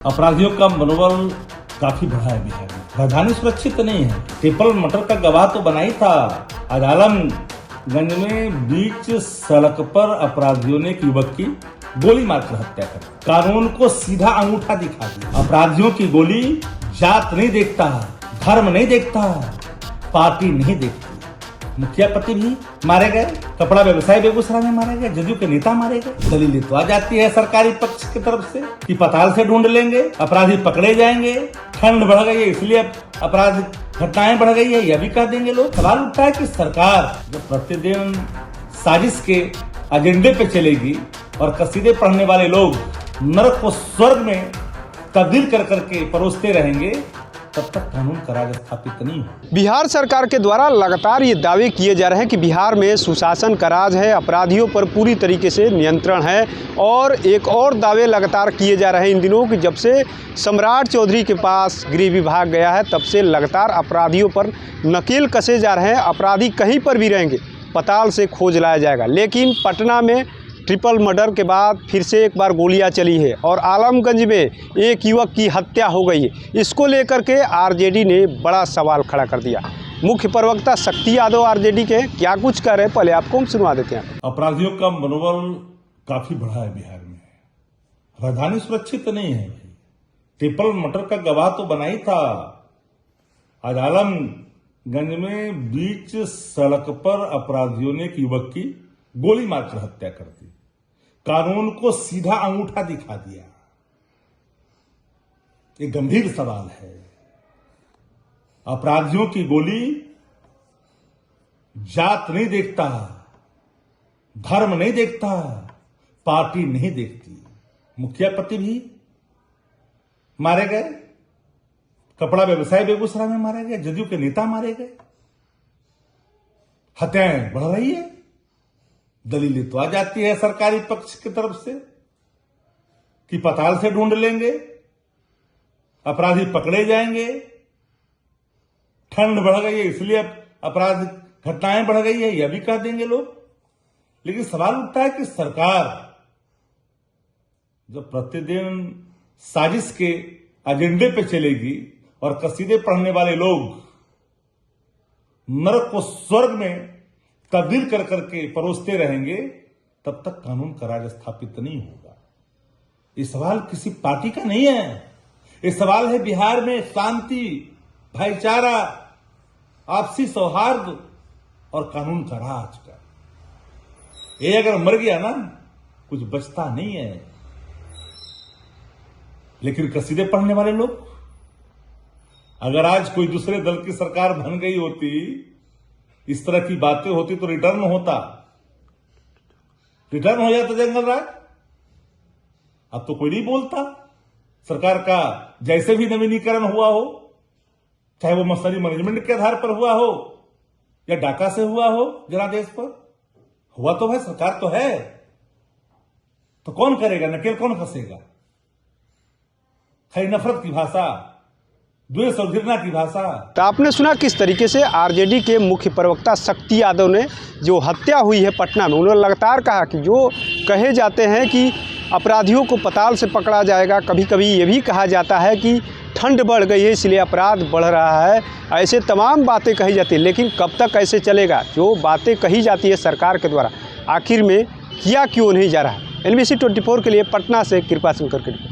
अपराधियों का मनोबल काफी बढ़ा है बिहार में। राजधानी सुरक्षित नहीं है। ट्रिपल मर्डर का गवाह तो बना ही था। आज आलमगंज में बीच सड़क पर अपराधियों ने एक युवक की गोली मारकर हत्या कर कानून को सीधा अंगूठा दिखा दिया। अपराधियों की गोली जात नहीं देखता, धर्म नहीं देखता, पार्टी नहीं देखती। मुखिया पति भी मारे गए, कपड़ा व्यवसायी बेगूसराय में मारे गए, जदयू के नेता मारे गए। दलील तो आ जाती है सरकारी पक्ष की तरफ से कि पताल से ढूंढ लेंगे, अपराधी पकड़े जाएंगे, ठंड बढ़ गई है इसलिए अपराध घटनाएं बढ़ गई है, यह भी कह देंगे लोग। सवाल उठता है कि सरकार जब प्रतिदिन साजिश के एजेंडे पे चलेगी और कसीदे पढ़ने वाले लोग नरक को स्वर्ग में तब्दील कर करके परोसते रहेंगे, तब तक कानून का राज स्थापित नहीं हो। बिहार सरकार के द्वारा लगातार ये दावे किए जा रहे हैं कि बिहार में सुशासन का राज है, अपराधियों पर पूरी तरीके से नियंत्रण है। और एक और दावे लगातार किए जा रहे हैं इन दिनों कि जब से सम्राट चौधरी के पास गृह विभाग गया है, तब से लगातार अपराधियों पर नकेल कसे जा रहे हैं। अपराधी कहीं पर भी रहेंगे, पताल से खोज लाया जाएगा। लेकिन पटना में ट्रिपल मर्डर के बाद फिर से एक बार गोलियां चली है और आलमगंज में एक युवक की हत्या हो गई है। इसको लेकर के आरजेडी ने बड़ा सवाल खड़ा कर दिया। मुख्य प्रवक्ता शक्ति यादव आरजेडी के क्या कुछ कह रहे हैं, पहले आपको हम सुनवा देते हैं। अपराधियों का मनोबल काफी बढ़ा है बिहार में। राजधानी सुरक्षित नहीं है। ट्रिपल मर्डर का गवाह तो बना ही था। आज आलमगंज में बीच सड़क पर अपराधियों ने एक युवक की गोली मारकर हत्या कर दी, कानून को सीधा अंगूठा दिखा दिया। एक गंभीर सवाल है। अपराधियों की गोली जात नहीं देखता, धर्म नहीं देखता, पार्टी नहीं देखती। मुखिया पति भी मारे गए, कपड़ा व्यवसायी बेगूसराय में मारे गए, जदयू के नेता मारे गए। हत्याएं बढ़ रही है। दलील तो आ जाती है सरकारी पक्ष की तरफ से कि पताल से ढूंढ लेंगे, अपराधी पकड़े जाएंगे, ठंड बढ़ गई है इसलिए अपराध घटनाएं बढ़ गई है, यह भी कह देंगे लोग। लेकिन सवाल उठता है कि सरकार जब प्रतिदिन साजिश के एजेंडे पे चलेगी और कसीदे पढ़ने वाले लोग नरक को स्वर्ग में तब्दील कर करके परोसते रहेंगे, तब तक कानून का राज स्थापित नहीं होगा। ये सवाल किसी पार्टी का नहीं है। ये सवाल है बिहार में शांति, भाईचारा, आपसी सौहार्द और कानून का राज का। ये अगर मर गया ना, कुछ बचता नहीं है। लेकिन कसीदे पढ़ने वाले लोग, अगर आज कोई दूसरे दल की सरकार बन गई होती, इस तरह की बातें होती तो रिटर्न होता, रिटर्न हो जाता जंगल राज। अब तो कोई नहीं बोलता। सरकार का जैसे भी नवीनीकरण हुआ हो, चाहे वो मसली मैनेजमेंट के आधार पर हुआ हो या डाका से हुआ हो, जनादेश पर हुआ, तो भाई सरकार तो है, तो कौन करेगा, नकेल कौन फंसेगा। खाली नफरत की भाषा, द्वेष और घृणा की भाषा। तो आपने सुना किस तरीके से आरजेडी के मुख्य प्रवक्ता शक्ति यादव ने जो हत्या हुई है पटना में, उन्होंने लगातार कहा कि जो कहे जाते हैं कि अपराधियों को पताल से पकड़ा जाएगा, कभी कभी ये भी कहा जाता है कि ठंड बढ़ गई है इसलिए अपराध बढ़ रहा है, ऐसे तमाम बातें कही जाती है। लेकिन कब तक ऐसे चलेगा? जो बातें कही जाती है सरकार के द्वारा, आखिर में किया क्यों नहीं जा रहा है। NBC 24 के लिए पटना से कृपा शंकर के लिए।